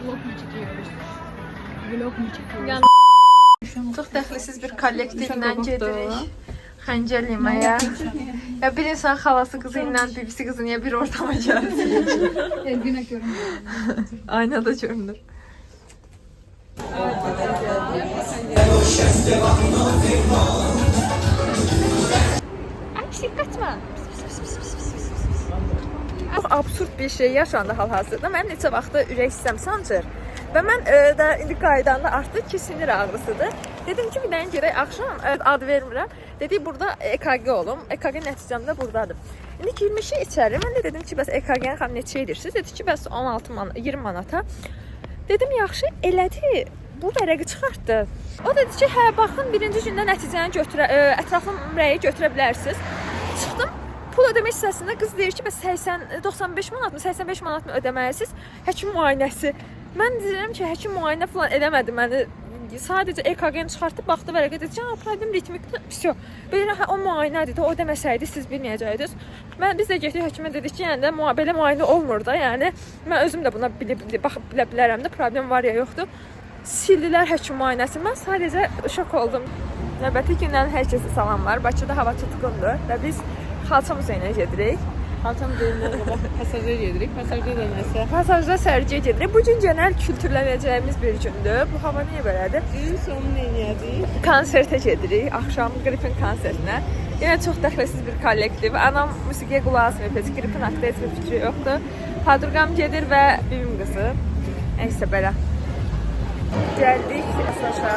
Vlog mu çekiyoruz? Vlog mu çekiyoruz? Yəni çox dəxlisiz bir kollektivlə gedirik. Xəncər yeməyə. Ya bir insan xalası qızı ilə bibisi qızı niyə bir ortama gəlsin? Elvina görünür. Aynada görünür. Ay, qaçma. Çox absurd bir şey yaşandı hal-hazırda. Mənim neçə vaxtı ürək sistem sancır. Və mən də indi qaydanda artıq ki, sinir ağrısıdır. Dedim ki, bir dənə gerək axşam ad vermirəm. Dedik, burada EKG olum. EKG nəticəmdə buradadır. İndi girmişik içəri. Mən də dedim ki, bəs EKG-ni xanım neçə edirsiniz? Dedi ki, bəs 20 manata. Dedim, yaxşı, elədi. Bu vərəqi çıxartdı. O dedi ki, hə, baxın, birinci gündə nəticəni ətraflı rəyi götürə bilərsiniz. Çıxdım. Pul ödəmə hissəsində qız deyir ki, bəs 95 manat mı, 85 manat mı ödəməlisiniz? Həkim müayinəsi. Mən deyirəm ki, həkim müayinə falan eləmədi məni. Sadəcə EKG-ni çıxartıb baxdı vərəqə dedi ki, problem ritmikdir. Всё. Belə o müayinədir də, o deməsəydi siz bilməyəcəydiniz. Biz də getdik həkimə dedik ki, yəni də belə müayinə olmur da, yəni mən özüm də buna baxıb bilə bilərəm də, problem var ya yoxdur. Sildilər həkim müayinəsini. Mən sadəcə şok oldum. Növbəti gündən hər kəsə salamlar. Bakıda hava tutqundur və biz Xalça muzeyinə gedirik. Xalça muzeyindən qabaq pasajda gedirik. Pasajda da nəsə? Pasajda sərgiyə gedirik. Bu gün genel kültürlənəcəyimiz bir gündür. Bu hava niyə belədir? Günün sonunu eləyəcəyik. Konsertə gedirik. Axşam Qripin konsertinə. Yenə çox dəxləsiz bir kollektiv. Anam musiqiyə qulaq asmır. Heç Qripin haqqında heç bir fikri yoxdur. Hadırqam gedir və bibim qızı. Nəysə belə. Gəldik pasaja.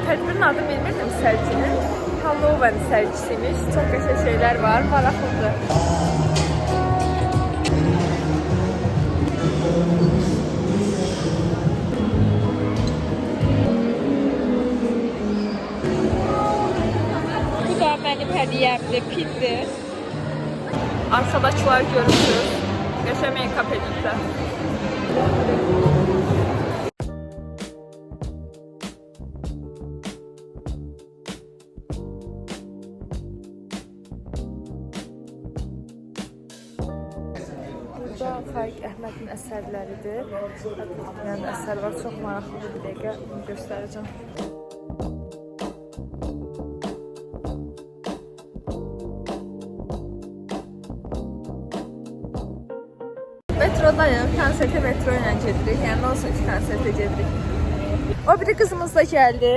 Tədbirin adı bilmirdim sərginin. Halloween sərgisiymiş. Çox qəşəng şeylər var. Maraqlıdır. Bu da mənim hədiyəmdir, pildir. Arkadaşlar görürsünüz. Qəşəng make-up ediblər. Burada Faiq Əhmədin əsərləridir. Yəni əsər var, çox maraqlıdır, bir dəqiqə göstərəcəm. Metrodayım, konsertə metro ilə gedirik, yəni nasıl üç konsertə gedirik. O biri qızımız da gəldi.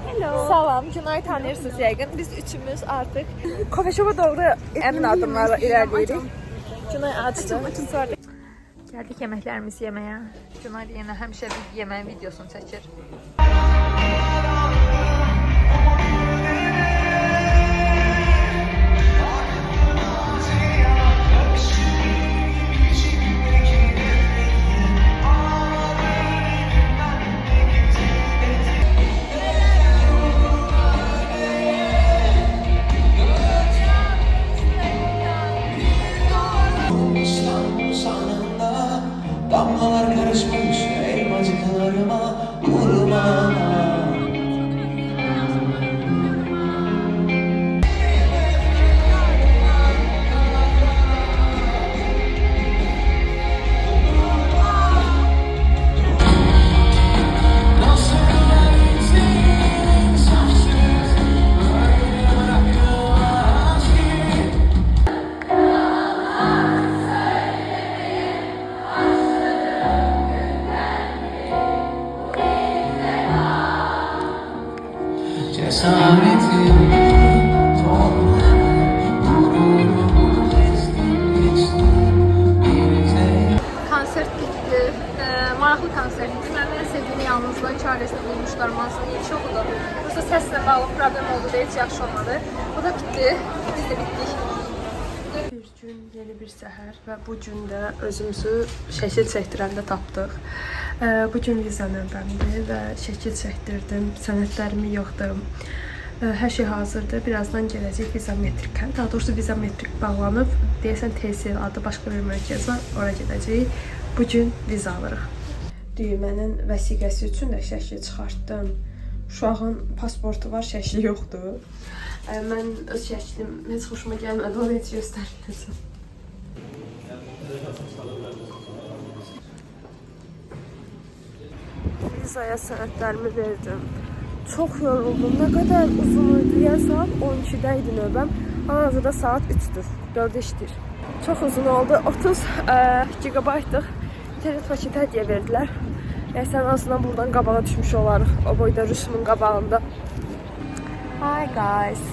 Hello. Salam, Günay tanıyırsınız yəqin. Biz üçümüz artıq Kofeşova doğru əmin adımlarla irəliyirik. Günay açdı. Gəldik yeməklərimizi yeməyə. Günay yenə həmişə bir yeməyin videosunu çəkir. Damlalar karışmış elmacıklarıma vurma. Konsert bitti. Maraqlı konsertdir. Mənim ən sevdiyim yalnızlığın çarəsini bulmuşlar. Mansının ilk şokudur. Bursa səslə bağlı problem oldu da heç yaxşı olmadı. Bu da bitti. Biz də bitdik. Bir gün, yeni bir səhər və bu gün də özümüzü şəkil çəkdirəndə tapdıq. Bu gün viza növbəmdir və şəkil çəkdirdim. Sənədlərimi yoxdur. Hər şey hazırdır. Birazdan gələcək vizametrik. Daha doğrusu vizametrik bağlanıb. Deyəsən TSL adı başqa bir mərkəz var. Ora gedəcəyik. Bugün viza alırıq. Düymənin vəsiqəsi üçün də şəkil çıxartdım. Uşağın pasportu var, şəkli yoxdur. Mən öz şəklim heç xoşuma gəlmədi. Onu heç göstərməyəcəm. vizaya sənədlərimi verdim. Çox yoruldum. Nə qədər uzun idi. Yəni saat 12-də idi növbəm. Hal-hazırda saat 3-dür. 4-də işləyir. Çox uzun oldu. 30 gigabaytlıq internet paketi hədiyyə verdilər. Yəni sən azından buradan qabağa düşmüş olarıq. O boyda Rüsümün qabağında. Hi guys.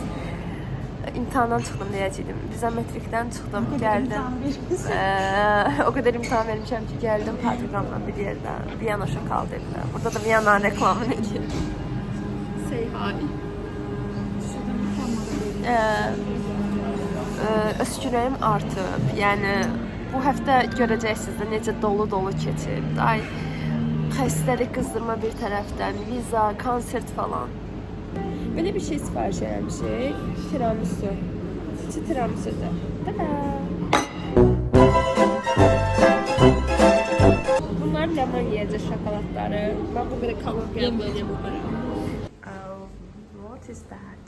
İmtahandan çıxdım deyəcəydim. Bizometrikdən çıxdım, gəldim. O qədər imtahan vermişəm ki, gəldim proqramla bir yerdən. Viyana şokal dedilər. Burada da Viyana reklamını edir. Say hi. Öskürəyim artıb. Yəni bu həftə görəcəksiniz də necə dolu keçib. Ay xəstəlik qızdırma bir tərəfdən, viza, konsert falan. Böyle bir şey sipariş etmişik. Tiramisu. İçi tiramisu'da. Tada! Bunlar lemon yiyecek şokolatları. Ben bu kadar kalmak yapmayacağım bunları. Oh, what is that?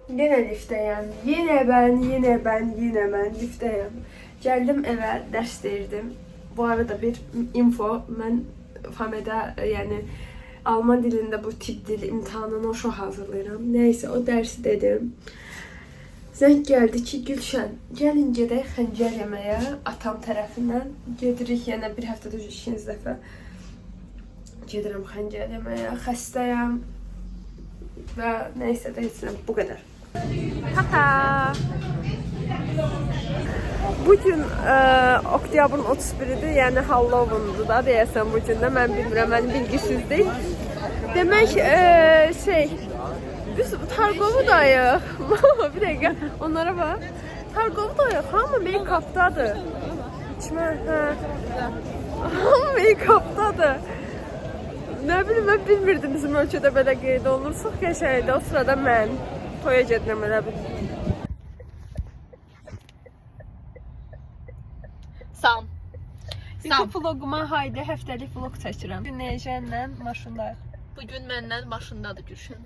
Yine lifteyim. Yine ben lifteyim. Geldim eve, ders verdim. Bu arada bir info, mən FAME'də, yəni Alman dilində bu tip dil imtahanını o şox hazırlayıram. Nəysə, o dərsi dedim. Zəng gəldi ki, Gülşən, gəlin gedək xəncər yeməyə atam tərəfindən. Gedirik, yəni bir həftədə 2 dəfə. Gedirəm xəncər yeməyə, xəstəyəm və nəysə də heç bu qədər. Tata! Bugün oktyabrın 31-idir, yəni Halloween'dur da deyəsən bu gündə. Mən bilmirəm, mənim bilgisizlik. Demək, biz Targovudayıq. Bir dəqiqə, onlara bax. Targovudayıq, hamı make-updadır. İçmə, hamı make-updadır. Nə bilim, mən bilmirdim bizim ölkədə belə qeyd olunur. Çox qəşəngdir, o sırada mən toya gedirəm elə bil. Sam. YouTube vloguma haydi həftəlik vlog çəkirəm. Güneycənlə maşındayıq. Bugün məndən maşındadır Gülşən.